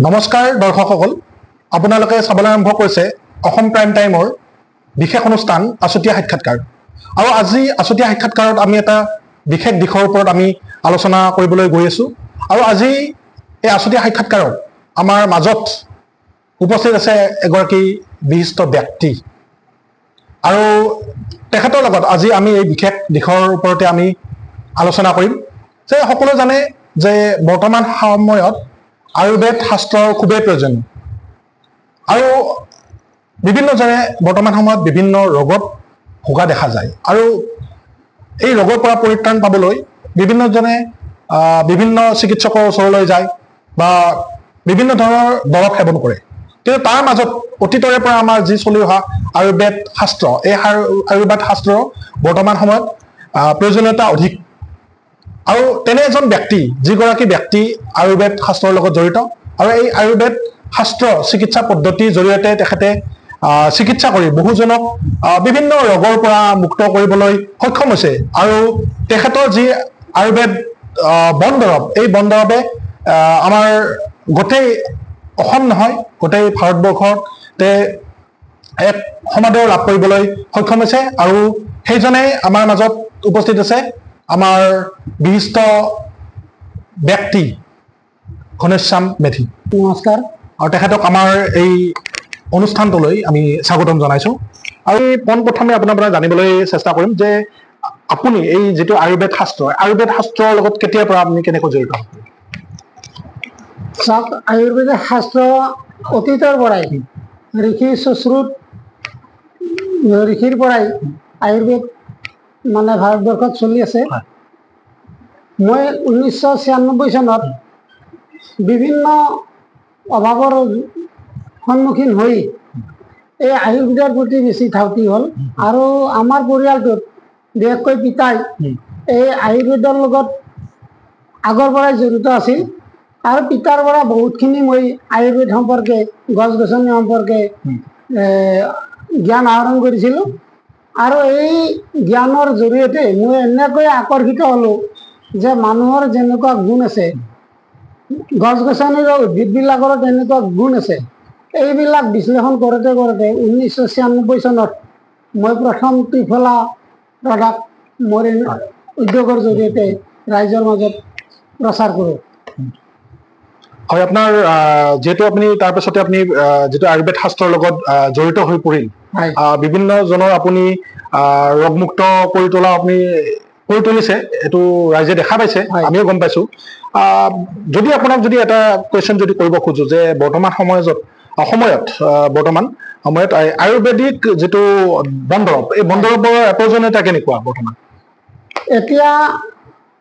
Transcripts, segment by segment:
নমস্কাৰ দৰ্শকসকল, আপোনালোকে চাবলৈ আৰম্ভ কৰিছে অসম প্ৰাইম টাইমৰ বিশেষ অনুষ্ঠান আছুতীয়া সাক্ষাৎকাৰ। আৰু আজি আছুতীয়া সাক্ষাৎকাৰত আমি এটা বিশেষ দিশৰ ওপৰত আমি আলোচনা কৰিবলৈ গৈ আছোঁ। আৰু আজি এই আছুতীয়া সাক্ষাৎকাৰত আমাৰ মাজত উপস্থিত আছে এগৰাকী বিশিষ্ট ব্যক্তি, আৰু তেখেতৰ লগত আজি আমি এই বিশেষ দিশৰ ওপৰতে আমি আলোচনা কৰিম। যে সকলোৱে জানে যে বৰ্তমান সময়ত আয়ুৰ্বেদ শাস্ত্ৰৰ খুবেই প্ৰয়োজন, আৰু বিভিন্নজনে বৰ্তমান সময়ত বিভিন্ন ৰোগত ভোগা দেখা যায়। আৰু এই ৰোগৰ পৰা পৰিত্ৰাণ পাবলৈ বিভিন্নজনে বিভিন্ন চিকিৎসকৰ ওচৰলৈ যায় বা বিভিন্ন ধৰণৰ দৰৱ সেৱন কৰে। কিন্তু তাৰ মাজত অতীতৰে পৰা আমাৰ যি চলি অহা আয়ুৰ্বেদ শাস্ত্ৰ, এই আয়ুৰ্বেদ শাস্ত্ৰৰ বৰ্তমান সময়ত প্ৰয়োজনীয়তা অধিক। আৰু তেনে এজন ব্যক্তি, যিগৰাকী ব্যক্তি আয়ুৰ্বেদ শাস্ত্ৰৰ লগত জড়িত, আৰু এই আয়ুৰ্বেদ শাস্ত্ৰ চিকিৎসা পদ্ধতিৰ জৰিয়তে তেখেতে চিকিৎসা কৰি বহুজনক বিভিন্ন ৰোগৰ পৰা মুক্ত কৰিবলৈ সক্ষম হৈছে। আৰু তেখেতৰ যি আয়ুৰ্বেদ বন দৰৱ, এই বন দৰৱে আমাৰ গোটেই অসম নহয়, গোটেই ভাৰতবৰ্ষতে এক সমাদৰ লাভ কৰিবলৈ সক্ষম হৈছে। আৰু সেইজনেই আমাৰ মাজত উপস্থিত আছে, আমাৰ বিশিষ্ট ব্যক্তি ঘনশ্যাম মেধি। নমস্কাৰ। আৰু তেখেতক আমাৰ এই অনুষ্ঠানটোলৈ আমি স্বাগতম জনাইছোঁ। আৰু পোনপ্ৰথমে আপোনাৰ পৰা জানিবলৈ চেষ্টা কৰিম যে আপুনি এই যিটো আয়ুৰ্বেদ শাস্ত্ৰৰ লগত কেতিয়াৰ পৰা আপুনি কেনেকৈ জড়িত? চাওক, আয়ুৰ্বেদ শাস্ত্ৰ অতীতৰ পৰাই ঋষি সুশ্ৰুত ঋষিৰ পৰাই আয়ুৰ্বেদ মানে ভাৰতবৰ্ষত চলি আছে। মই 1996 চনত বিভিন্ন অভাৱৰ সন্মুখীন হৈ এই আয়ুৰ্বেদৰ প্ৰতি বেছি ধাউতি হ'ল। আৰু আমাৰ পৰিয়ালটোত বিশেষকৈ পিতাই এই আয়ুৰ্বেদৰ লগত আগৰ পৰাই জড়িত আছিল। আৰু পিতাৰ পৰা বহুতখিনি মই আয়ুৰ্বেদ সম্পৰ্কে, গছ গছনি সম্পৰ্কে জ্ঞান আহৰণ কৰিছিলোঁ। আৰু এই জ্ঞানৰ জৰিয়তে মই এনেকৈ আকৰ্ষিত হ'লোঁ যে মানুহৰ যেনেকুৱা গুণ আছে, গছ গছনিৰ উদ্ভিদবিলাকৰো তেনেকুৱা গুণ আছে। এইবিলাক বিশ্লেষণ কৰোঁতে 1996 চনত মই প্ৰথম ত্ৰিফলা প্ৰডাক্ট মোৰ উদ্যোগৰ জৰিয়তে ৰাইজৰ মাজত প্ৰচাৰ কৰোঁ। হয়, আপোনাৰ যিহেতু আপুনি তাৰপিছতে আপুনি যিটো আয়ুৰ্বেদ শাস্ত্ৰৰ লগত জড়িত হৈ পৰিল, বিভিন্নজনৰ আপুনি ৰোগমুক্ত কৰি তোলা আপুনি কৰি তুলিছে, এইটো ৰাইজে দেখা পাইছে, আমিও গম পাইছোঁ। যদি আপোনাক যদি এটা কুৱেশ্যন যদি কৰিব খোজো যে বৰ্তমান সময়ত আয়ুৰ্বেদিক যিটো বন দৰৱ, এই বন দৰৱৰ প্ৰয়োজনীয়তা কেনেকুৱা বৰ্তমান? এতিয়া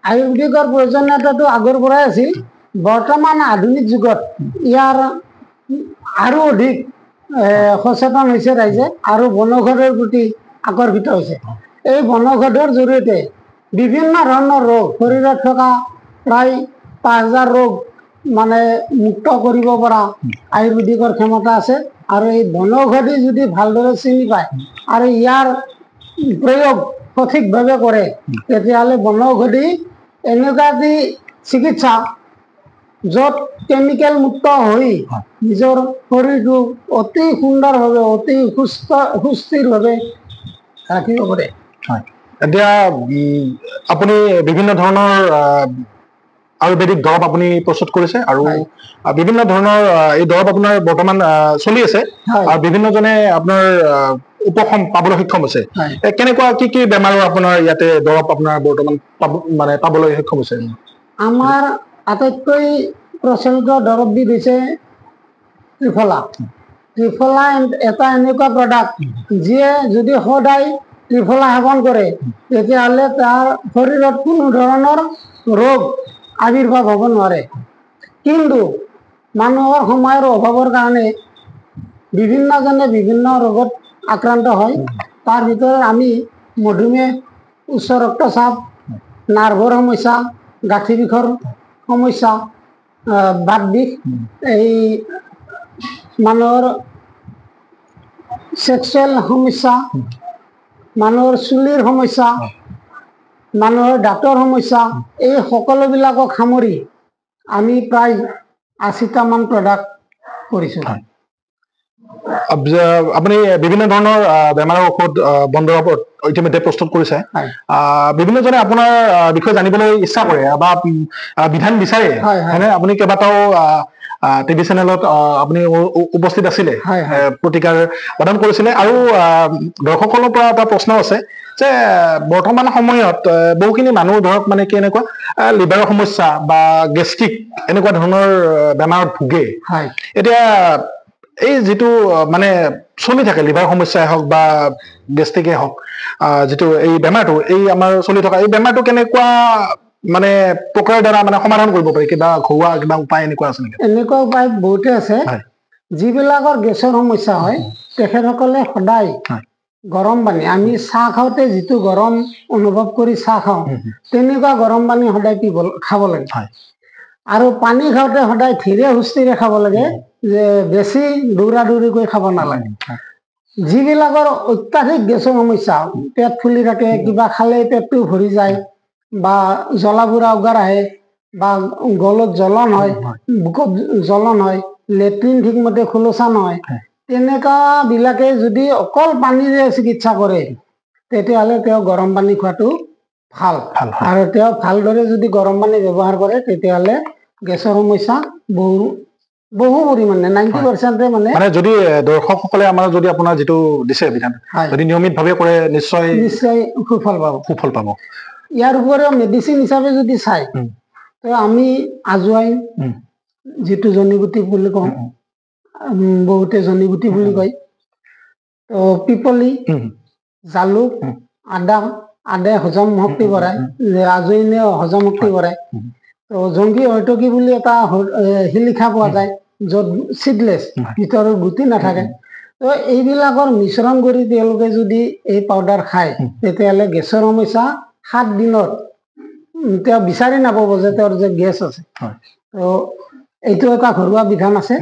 আয়ুৰ্বেদিকৰ প্ৰয়োজনীয়তাটো আগৰ পৰাই আছিল। বৰ্তমান আধুনিক যুগত ইয়াৰ আৰু অধিক সচেতন হৈছে ৰাইজে, আৰু বনৌষধৰ প্ৰতি আকৰ্ষিত হৈছে। এই বনৌষধৰ জৰিয়তে বিভিন্ন ধৰণৰ ৰোগ, শৰীৰত থকা প্ৰায় 5000 ৰোগ মানে মুক্ত কৰিব পৰা আয়ুৰ্বেদিকৰ ক্ষমতা আছে। আৰু এই বনৌষধি যদি ভালদৰে চিনি পায় আৰু ইয়াৰ প্ৰয়োগ সঠিকভাৱে কৰে, তেতিয়াহ'লে বনৌষধি এনেকুৱা এটি চিকিৎসা য'ত কেমিকেল মুক্ত হৈ নিজৰ শৰীৰটো অতি সুন্দৰভাৱে, অতি সুস্থিৰভাৱে ৰাখিব পাৰে। হয়, এতিয়া আপুনি বিভিন্ন ধৰণৰ আয়ুৰ্বেদিক দৰৱ আপুনি প্ৰস্তুত কৰিছে, আৰু বিভিন্ন ধৰণৰ এই দৰৱ আপোনাৰ বৰ্তমান চলি আছে, আৰু বিভিন্নজনে আপোনাৰ উপশম পাবলৈ সক্ষম হৈছে। কেনেকুৱা কি কি বেমাৰৰ আপোনাৰ ইয়াতে দৰৱ আপোনাৰ বৰ্তমান পাবলৈ সক্ষম হৈছে? আমাৰ আটাইতকৈ প্ৰচলিত দৰৱবিধ হৈছে ত্ৰিফলা। ত্ৰিফলা এটা এনেকুৱা প্ৰডাক্ট যিয়ে যদি সদায় ত্ৰিফলা সেৱন কৰে, তেতিয়াহ'লে তাৰ শৰীৰত কোনো ধৰণৰ ৰোগ আৱিৰ্ভাৱ হ'ব নোৱাৰে। কিন্তু মানুহৰ সময়ৰ অভাৱৰ কাৰণে বিভিন্নজনে বিভিন্ন ৰোগত আক্ৰান্ত হয়। তাৰ ভিতৰত আমি মধুমেহ, উচ্চ ৰক্তচাপ, নাৰ্ভৰ সমস্যা, গাঁঠি বিষৰ সমস্যা, বাত বিষ, এই মানুহৰ ছেক্সুৱেল সমস্যা, মানুহৰ চুলিৰ সমস্যা, মানুহৰ দাঁতৰ সমস্যা, এই সকলোবিলাকক সামৰি আমি প্ৰায় 80টা মান প্ৰডাক্ট কৰিছোঁ। আপুনি বিভিন্ন ধৰণৰ বেমাৰৰ ঔষধ বনদৰৱ ইতিমধ্যে প্ৰস্তুত কৰিছে। বিভিন্নজনে আপোনাৰ বিষয়ে জানিবলৈ ইচ্ছা কৰে বা বিধান বিচাৰে, হয়নে? আপুনি কেইবাটাও টিভি চেনেলত আপুনি উপস্থিত আছিলে, প্ৰতিকাৰ প্ৰদান কৰিছিলে। আৰু দৰ্শকসকলৰ পৰা এটা প্ৰশ্ন আছে যে বৰ্তমান সময়ত বহুখিনি মানুহ ধৰক মানে কি এনেকুৱা লিভাৰৰ সমস্যা বা গেষ্ট্ৰিক এনেকুৱা ধৰণৰ বেমাৰত ভোগে। এতিয়া এই যিটো মানে চলি থাকে লিভাৰ সমস্যাই হওক বা গেষ্ট্ৰিকে হওক, যিটো এই বেমাৰটো এই আমাৰ চলি থকা এই বেমাৰটো কেনেকুৱা মানে প্ৰক্ৰিয়াৰ দ্বাৰা মানে সমাধান কৰিব পাৰি? কিবা ঘৰুৱা কিবা উপায় এনেকুৱা আছে নেকি? এনেকুৱা উপায় বহুতে আছে। যিবিলাকৰ গেছৰ সমস্যা হয় তেখেতসকলে সদায় গৰম পানী, আমি চাহ খাওঁতে যিটো গৰম অনুভৱ কৰি চাহ খাওঁ তেনেকুৱা গৰম পানী সদায় খাব লাগে। আৰু পানী খাওঁতে সদায় ধীৰে সুস্থিৰে খাব লাগে, যে বেছি দৌৰা দৌৰিকৈ খাব নালাগে। যিবিলাকৰ অত্যাধিক গেছৰ সমস্যা, পেট ফুলি থাকে, কিবা খালে পেটটো ভৰি যায় বা জ্বলা বুৰা উগাৰ আহে বা গলত জ্বলন হয়, বুকত জ্বলন হয়, লেট্ৰিন ঠিকমতে খোলোচা নহয়, তেনেকুৱা বিলাকে যদি অকল পানীৰে চিকিৎসা কৰে তেতিয়াহ'লে তেওঁ গৰম পানী খোৱাটো ভাল। আৰু তেওঁ ভালদৰে যদি গৰম পানী ব্যৱহাৰ কৰে তেতিয়াহ'লে গেছৰ সমস্যা বহু পৰিমাণে 90% মানে যদি দৰ্শকসকলে আমাৰ যদি আপোনাৰ যিটো দিছে বিধান যদি নিয়মিতভাৱে কৰে নিশ্চয় সুফল পাব। ইয়াৰ উপৰিও মেডিচিন হিচাপে যদি চাই তো আমি আজৱাইন, যিটো জনীগুটি বুলি কওঁ, বহুতে জনীগুটি বুলি কয়, তো পিপলি, জালুক, আদাই হজম শক্তি বঢ়ায়, আজৱাইনে হজম শক্তি বঢ়ায়। তো জংগী হয়তকী বুলি এটা শিলিখা পোৱা যায় য'ত চিডলেছ, ভিতৰত গুটি নাথাকে। তো এইবিলাকৰ মিশ্ৰণ কৰি তেওঁলোকে যদি এই পাউডাৰ খায় তেতিয়াহ'লে গেছৰ সমস্যা 7 দিনত তেওঁ বিচাৰি নাপাব যে তেওঁৰ যে গেছ আছে। তো এইটো এটা ঘৰুৱা বিধান আছে।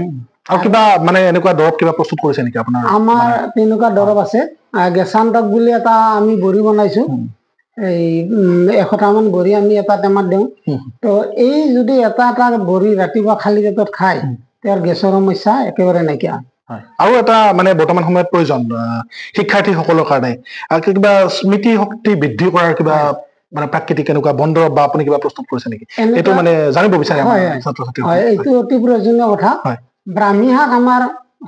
আৰু কিবা মানে এনেকুৱা দৰৱ কিবা প্ৰস্তুত কৰিছে নেকি আপোনাৰ? আমাৰ তেনেকুৱা দৰৱ আছে। গেছান্তক বুলি এটা আমি বড়ি বনাইছো। এই 100টা মান বড়ি আমি এটা টেমাত দিওঁ। তো এই যদি এটা বড়ি ৰাতিপুৱা খালী পেটত খায় তেওঁৰ গেছৰ সমস্যা একেবাৰে নাইকিয়া। আৰু এটা মানে বৰ্তমান সময়ত প্ৰয়োজন শিক্ষাৰ্থীসকলৰ কাৰণে কিবা স্মৃতি শক্তি বৃদ্ধি কৰাৰ কিবা মানে প্ৰাকৃতিক এনেকুৱা বনদৰৱ বা আপুনি কিবা প্ৰস্তুত কৰিছে নেকি? এইটো মানে জানিব বিচাৰে ছাত্ৰ ছাত্ৰী। এইটো অতি প্ৰয়োজনীয় কথা। ব্ৰাহ্মী শাক আমাৰ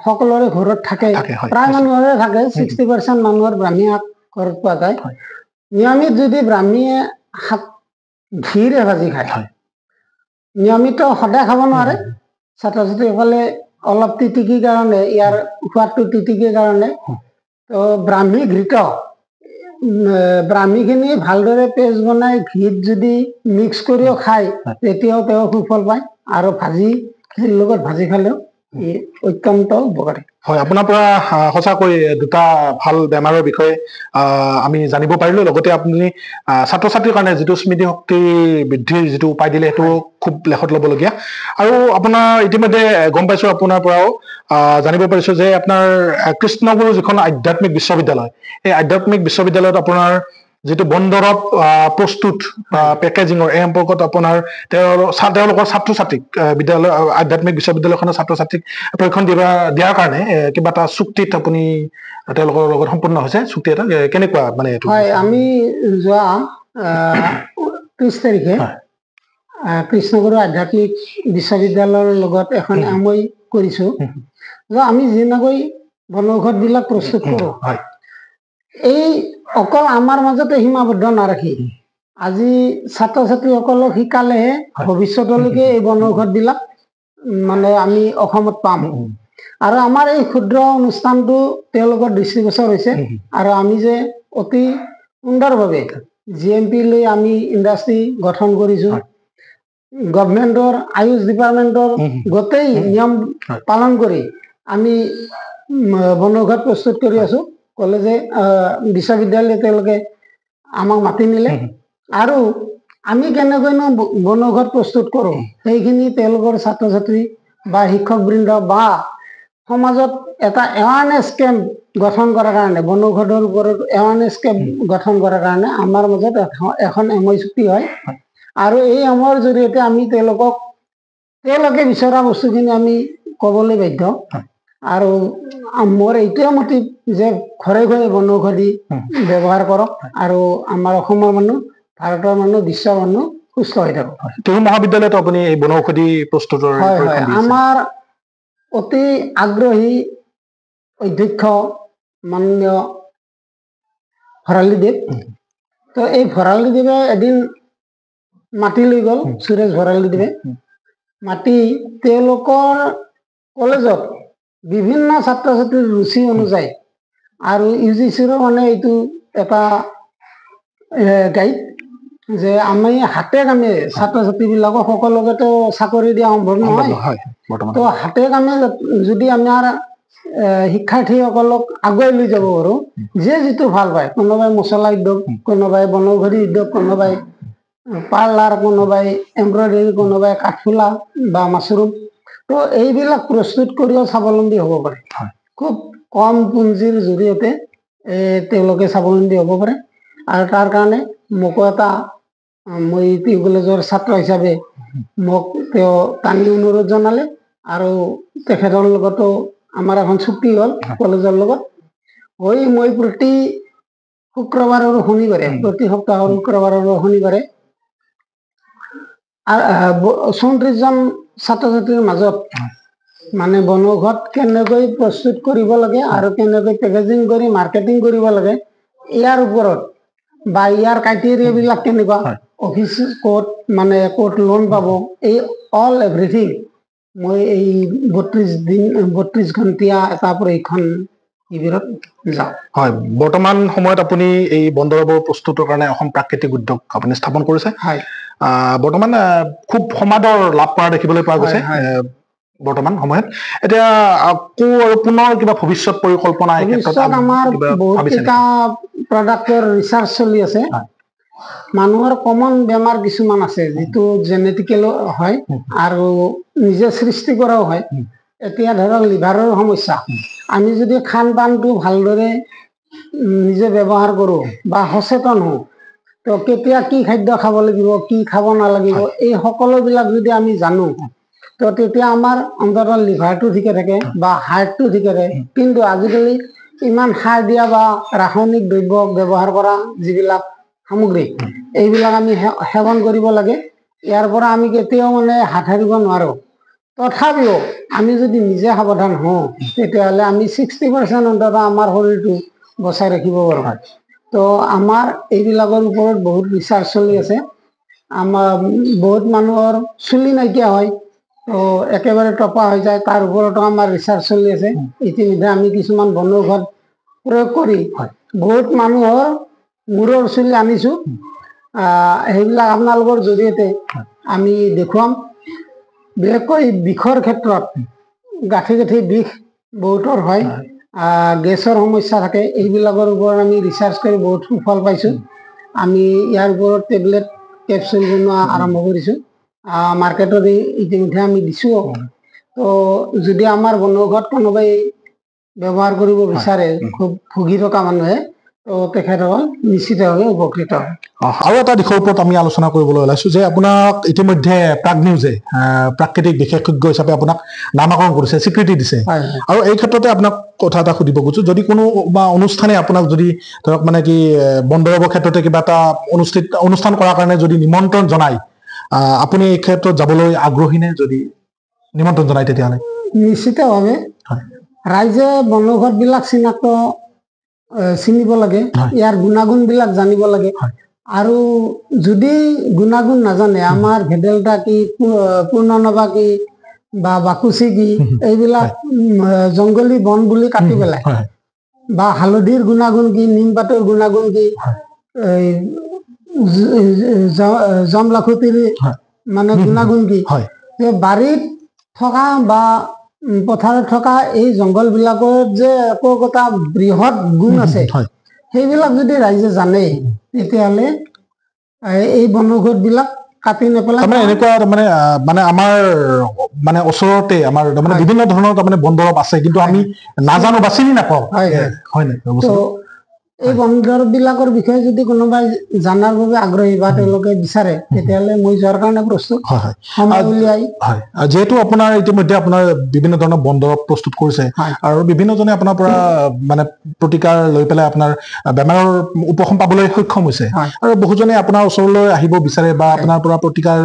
সকলোৰে ঘৰত থাকে, প্ৰায় মানুহৰে থাকে। 60% মানুহৰ ব্ৰাহ্মী শাক ঘৰত পোৱা যায়। নিয়মিত যদি ব্ৰাহ্মী শাক ঘিৰে ভাজি খায়, নিয়মিত সদায় খাব নোৱাৰে ছাত্ৰ ছাত্ৰীসকলে, অলপ তিতিকিৰ কাৰণে, ইয়াৰ সোৱাদটো তিতিকিৰ কাৰণে। তো ব্ৰাহ্মী ঘৃত, ব্ৰাহ্মীখিনি ভালদৰে পেষ্ট বনাই ঘিত যদি মিক্স কৰিও খায় তেতিয়াও তেওঁ সুফল পায়। আৰু ভাজিৰ লগত ভাজি খালেও অত্যন্ত উপকাৰী। হয়, আপোনাৰ পৰা সঁচাকৈ দুটা ভাল বেমাৰৰ বিষয়ে আমি জানিব পাৰিলো। লগতে আপুনি ছাত্ৰ ছাত্ৰীৰ কাৰণে যিটো স্মৃতি শক্তি বৃদ্ধিৰ যিটো উপায় দিলে সেইটো খুব লেখত ল'বলগীয়া। আৰু আপোনাৰ ইতিমধ্যে গম পাইছো আপোনাৰ পৰাও জানিব পাৰিছো যে আপোনাৰ কৃষ্ণগুৰু যিখন আধ্যাত্মিক বিশ্ববিদ্যালয়, এই আধ্যাত্মিক বিশ্ববিদ্যালয়ত আপোনাৰ যিটো বনদৰৱ প্ৰস্তুত বা পেকেজিঙৰ এই সম্পৰ্কত আপোনাৰ তেওঁলোকৰ ছাত্ৰ ছাত্ৰীক বিদ্যালয় আধ্যাত্মিক বিশ্ববিদ্যালয়খনৰ ছাত্ৰ ছাত্ৰীক প্ৰশিক্ষণ দিয়াৰ কাৰণে কিবা এটা চুক্তিত আপুনি তেওঁলোকৰ লগত সম্পূৰ্ণ হৈছে। চুক্তি এটা কেনেকুৱা মানে? হয়, আমি যোৱা 30 তাৰিখে কৃষ্ণগুৰু আধ্যাত্মিক বিশ্ববিদ্যালয়ৰ লগত এখন MOU কৰিছো যে আমি যেনেকৈ বনৌষধবিলাক প্ৰস্তুত কৰোঁ, এই অকল আমাৰ মাজতে সীমাবদ্ধ নাৰাখি আজি ছাত্ৰ ছাত্ৰীসকলক শিকালেহে ভৱিষ্যতলৈকে এই বনৌষধবিলাক মানে আমি অসমত পাম। আৰু আমাৰ এই ক্ষুদ্ৰ অনুষ্ঠানটো তেওঁলোকৰ দৃষ্টিগোচৰ হৈছে। আৰু আমি যে অতি সুন্দৰভাৱে GMP লৈ আমি ইণ্ডাষ্ট্ৰী গঠন কৰিছো, গভৰ্ণমেণ্টৰ আয়ুষ ডিপাৰ্টমেণ্টৰ গোটেই নিয়ম পালন কৰি আমি বনৌষধ প্ৰস্তুত কৰি আছো। কলেজে বিশ্ববিদ্যালয়ে তেওঁলোকে আমাক মাতি নিলে আৰু আমি কেনেকৈনো বনৌষধ প্ৰস্তুত কৰোঁ সেইখিনি তেওঁলোকৰ ছাত্ৰ ছাত্ৰী বা শিক্ষকবৃন্দ বা সমাজত এটা এৱাৰনেছ কেম্প গঠন কৰাৰ কাৰণে, বনৌষধৰ ওপৰত এৱাৰনেছ কেম্প গঠন কৰাৰ কাৰণে আমাৰ মাজত এখন MOU চুক্তি হয়। আৰু এই MOUৰ জৰিয়তে আমি তেওঁলোকক তেওঁলোকে বিচৰা বস্তুখিনি আমি ক'বলৈ বাধ্য আৰু মোৰ এইটোৱে মটিভ যে ঘৰে ঘৰে বনৌষধি ব্যৱহাৰ কৰক আৰু আমাৰ অসমৰ মানুহ ভাৰতৰ মানুহ বিশ্বৰ মানুহ সুস্থ হৈ থাকক তিহু মহাবিদ্যালয়তো আপুনি এই বনৌষধি প্ৰস্তুতৰ হয় হয় আমাৰ অতি আগ্ৰহী অধ্যক্ষ মাননীয় ভৰালীদেৱ তো এই ভৰালীদেৱে এদিন মাতি লৈ গ'ল সুৰেশ ভৰালীদেৱে মাতি তেওঁলোকৰ কলেজত বিভিন্ন ছাত্ৰ ছাত্ৰীৰ ৰুচি অনুযায়ী আৰু UGCৰো মানে এইটো এটা গাইড যে আমি হাতে কামে ছাত্ৰ ছাত্ৰীবিলাকক সকলোকেতো চাকৰি দিয়া সম্ভৱ নহয় তো হাতে কামে যদি আমাৰ শিক্ষাৰ্থীসকলক আগুৱাই লৈ যাব পাৰো যিটো ভাল পায় কোনোবাই মছলা উদ্যোগ কোনোবাই বনৌষধি উদ্যোগ কোনোবাই পাৰ্লাৰ কোনোবাই এমব্ৰইডাৰী কোনোবাই কাঠফুলা বা মাছৰুম তো এইবিলাক প্ৰস্তুত কৰিও স্বাৱলম্বী হ'ব পাৰে খুব কম পুঁজিৰ জৰিয়তে তেওঁলোকে স্বাৱলম্বী হ'ব পাৰে আৰু তাৰ কাৰণে মোকো এটা মই তিহু কলেজৰ ছাত্ৰ হিচাপে মোক তেওঁ টানি অনুৰোধ জনালে আৰু তেখেতৰ লগতো আমাৰ এখন চুক্তি হ'ল কলেজৰ লগত হৈ মই প্ৰতি শুক্ৰবাৰ আৰু শনিবাৰে প্ৰতি সপ্তাহৰ শুক্ৰবাৰ আৰু শনিবাৰে 34জন ছাত্ৰ ছাত্ৰীৰ মাজত মানে বনৌষধ কেনেকৈ প্ৰস্তুত কৰিব লাগে আৰু কেনেকৈ পেকেজিং কৰি মাৰ্কেটিং কৰিব লাগে ইয়াৰ ওপৰত বা ইয়াৰ ক্ৰাইটেৰিয়াবিলাক কেনেকুৱা অফিচ ক'ত মানে ক'ত লোন পাব এই অল এভৰিথিং মই এই 32 ঘণ্টীয়া এটা প্ৰশিক্ষণ শিবিৰত যাওঁ হয় বৰ্তমান সময়ত আপুনি এই বনদৰৱৰ প্ৰস্তুতৰ কাৰণে অসম প্ৰাকৃতিক উদ্যোগ আপুনি স্থাপন কৰিছে হয় বৰ্তমান খুব সমাদৰ লাভ কৰা দেখিবলৈ পোৱা গৈছে বৰ্তমান সময়ত এতিয়া আকৌ আৰু পুনৰ কিবা ভৱিষ্যত পৰিকল্পনা এই ক্ষেত্ৰত আমাৰ বহুতটা প্ৰডাক্টৰ ৰিচাৰ্চ চলি আছে মানুহৰ কমন বেমাৰ কিছুমান আছে যিটো জেনেটিকেল হয় আৰু নিজে সৃষ্টি কৰাও হয় এতিয়া ধৰক লিভাৰৰ সমস্যা আমি যদি খান পানটো ভালদৰে নিজে ব্যৱহাৰ কৰোঁ বা সচেতন হওঁ তো কেতিয়া কি খাদ্য খাব লাগিব কি খাব নালাগিব এই সকলোবিলাক যদি আমি জানো তো তেতিয়া আমাৰ অন্ততঃ লিভাৰটো ঠিকে থাকে বা হাৰ্টটো ঠিকে থাকে কিন্তু আজিকালি ইমান সাৰ দিয়া বা ৰাসায়নিক দ্ৰব্য ব্যৱহাৰ কৰা যিবিলাক সামগ্ৰী এইবিলাক আমি সেৱন কৰিব লাগে ইয়াৰ পৰা আমি কেতিয়াও মানে হাত সাৰিব নোৱাৰোঁ তথাপিও আমি যদি নিজে সাৱধান হওঁ তেতিয়াহ'লে আমি 60% অন্ততঃ আমাৰ শৰীৰটো বচাই ৰাখিব পাৰোঁ তো আমাৰ এইবিলাকৰ ওপৰত বহুত ৰিচাৰ্চ চলি আছে আমাৰ বহুত মানুহৰ চুলি নাইকিয়া হয় তো একেবাৰে টপা হৈ যায় তাৰ ওপৰতো আমাৰ ৰিচাৰ্চ চলি আছে ইতিমধ্যে আমি কিছুমান বনৌষধ প্ৰয়োগ কৰি বহুত মানুহৰ মূৰৰ চুলি আনিছোঁ সেইবিলাক আপোনালোকৰ জৰিয়তে আমি দেখুৱাম বিশেষকৈ বিষৰ ক্ষেত্ৰত গাঁঠি বিষ বহুতৰ হয় গেছৰ সমস্যা থাকে এইবিলাকৰ ওপৰত আমি ৰিচাৰ্চ কৰি বহুত সুফল পাইছোঁ আমি ইয়াৰ ওপৰত টেবলেট কেপচুল বনোৱা আৰম্ভ কৰিছোঁ মাৰ্কেটত ইতিমধ্যে আমি দিছোঁ তো যদি আমাৰ বনৌষধ কোনোবাই ব্যৱহাৰ কৰিব বিচাৰে খুব ভুগি থকা মানুহে তো তেখেতসকল নিশ্চিতভাৱে উপকৃত হয় আৰু এটা দিশৰ ওপৰত আমি আলোচনা কৰিবলৈ ওলাইছোঁ যে আপোনাক ইতিমধ্যে প্ৰাগ নিউজে প্ৰাকৃতিক বিশেষজ্ঞ হিচাপে আপোনাক নামাকৰণ কৰিছে স্বীকৃতি দিছে আৰু এই ক্ষেত্ৰতে আপোনাক কথা এটা সুধিব খুজিছোঁ যদি কোনো বা অনুষ্ঠানে আপোনাক যদি ধৰক মানে কি বনদৰৱৰ ক্ষেত্ৰতে কিবা এটা অনুষ্ঠান কৰাৰ কাৰণে যদি নিমন্ত্ৰণ জনায় আপুনি এই ক্ষেত্ৰত যাবলৈ আগ্ৰহী নে যদি নিমন্ত্ৰণ জনায় তেতিয়াহ'লে নিশ্চিতভাৱে ৰাইজে বনৌষধবিলাক চিনিব লাগে ইয়াৰ গুণাগুণবিলাক জানিব লাগে আৰু যদি গুণাগুণ নাজানে আমাৰ ভেদাইলতা কি পূৰ্ণনভা কি বা বাকুচি কি এইবিলাক জংগলী বন বুলি কাটি পেলাই বা হালধিৰ গুণাগুণ কি নিমপাতৰ গুণাগুণ কি জমলাখুটিৰ মানে গুণাগুণ কি বাৰীত থকা বা পথাৰত থকা এই জংঘলবিলাকৰ যে একোটা বৃহৎ গুণ আছে সেইবিলাক যদি ৰাইজে জানে তেতিয়াহ'লে এই বনৌষধবিলাক কাটি নেপেলাই এনেকুৱা মানে আমাৰ মানে ওচৰতে আমাৰ মানে বিভিন্ন ধৰণৰ তাৰমানে বনদৰৱ আছে কিন্তু আমি নাজানো বা চিনি নাপাওঁ হয় নাই এই বন দৰৱবিলাকৰ বিষয়ে যদি কোনোবাই জানাৰ বাবে আগ্ৰহী বা তেওঁলোকে বিচাৰে তেতিয়াহ'লে মই যোৱাৰ কাৰণে প্ৰস্তুত হয় হয় সময় উলিয়াই হয় যিহেতু আপোনাৰ ইতিমধ্যে আপোনাৰ বিভিন্ন ধৰণৰ বন দৰৱ প্ৰস্তুত কৰিছে হয়। আৰু বিভিন্নজনে আপোনাৰ পৰা মানে প্ৰতিকাৰ লৈ পেলাই আপোনাৰ বেমাৰৰ উপশম পাবলৈ সক্ষম হৈছে হয়। আৰু বহুজনে আপোনাৰ ওচৰলৈ আহিব বিচাৰে বা আপোনাৰ পৰা প্ৰতিকাৰ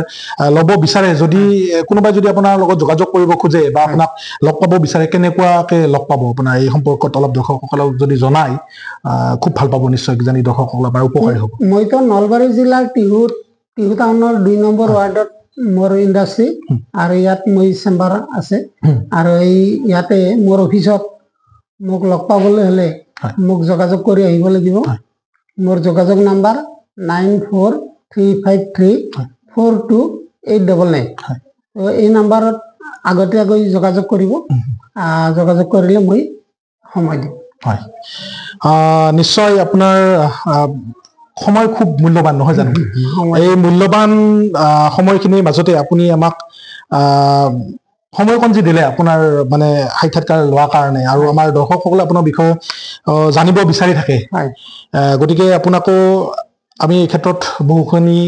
ল'ব বিচাৰে যদি কোনোবাই যদি আপোনাৰ লগত যোগাযোগ কৰিব খোজে বা আপোনাক লগ পাব বিচাৰে কেনেকুৱাকে লগ পাব আপোনাৰ এই সম্পৰ্কত অলপ দৰ্শকসকলক যদি জনায় খুব ভাল পাব নিশ্চয় কিজানি দৰ্শকসকলৰ পৰা উপকাৰী হ'ব মইতো নলবাৰী জিলাৰ টিহু টাউনৰ 2 নম্বৰ ৱাৰ্ডত মোৰ ইণ্ডাষ্ট্ৰী আৰু ইয়াত মই চেম্বাৰ আছে আৰু এই ইয়াতে মোৰ অফিচত মোক লগ পাবলৈ হ'লে মোক যোগাযোগ কৰি আহিব লাগিব মোৰ যোগাযোগ নাম্বাৰ 9435342899 তো এই নাম্বাৰত আগতীয়াকৈ যোগাযোগ কৰিব যোগাযোগ কৰিলে মই সময় দিম হয় নিশ্চয় আপোনাৰ সময় খুব মূল্যৱান নহয় জানো এই মূল্যৱান সময়খিনিৰ মাজতে আপুনি আমাক সময়কণ যি দিলে আপোনাৰ মানে সাক্ষাৎকাৰ লোৱাৰ কাৰণে আৰু আমাৰ দৰ্শকসকলে আপোনাৰ বিষয়ে জানিব বিচাৰি থাকে গতিকে আপোনাকো আমি এই ক্ষেত্ৰত বহুখিনি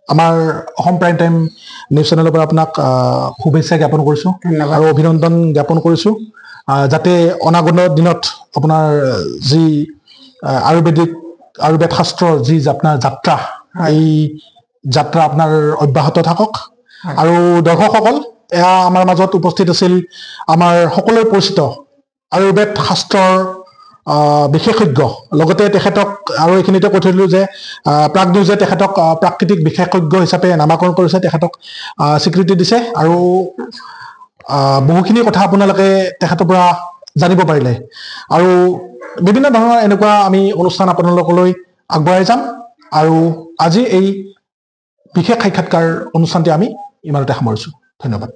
আমাৰ অসম প্ৰাইম টাইম নিউজ চেনেলৰ পৰা আপোনাক শুভেচ্ছা জ্ঞাপন কৰিছোঁ আৰু অভিনন্দন জ্ঞাপন কৰিছোঁ যাতে অনাগত দিনত আপোনাৰ যি আয়ুৰ্বেদ শাস্ত্ৰৰ যি আপোনাৰ যাত্ৰা এই যাত্ৰা আপোনাৰ অব্যাহত থাকক আৰু দৰ্শকসকল এয়া আমাৰ মাজত উপস্থিত আছিল আমাৰ সকলোৰে পৰিচিত আয়ুৰ্বেদ শাস্ত্ৰৰ বিশেষজ্ঞ লগতে তেখেতক আৰু এইখিনিতে কৈ থৈ দিলোঁ যে প্ৰাগ নিউজে তেখেতক প্ৰাকৃতিক বিশেষজ্ঞ হিচাপে নামাকৰণ কৰিছে তেখেতক স্বীকৃতি দিছে আৰু বহুখিনি কথা আপোনালোকে তেখেতৰ পৰা জানিব পাৰিলে আৰু বিভিন্ন ধৰণৰ এনেকুৱা আমি অনুষ্ঠান আপোনালোকলৈ আগবঢ়াই যাম আৰু আজি এই বিশেষ সাক্ষাৎকাৰ অনুষ্ঠানটি আমি ইমানতে সামৰিছোঁ ধন্যবাদ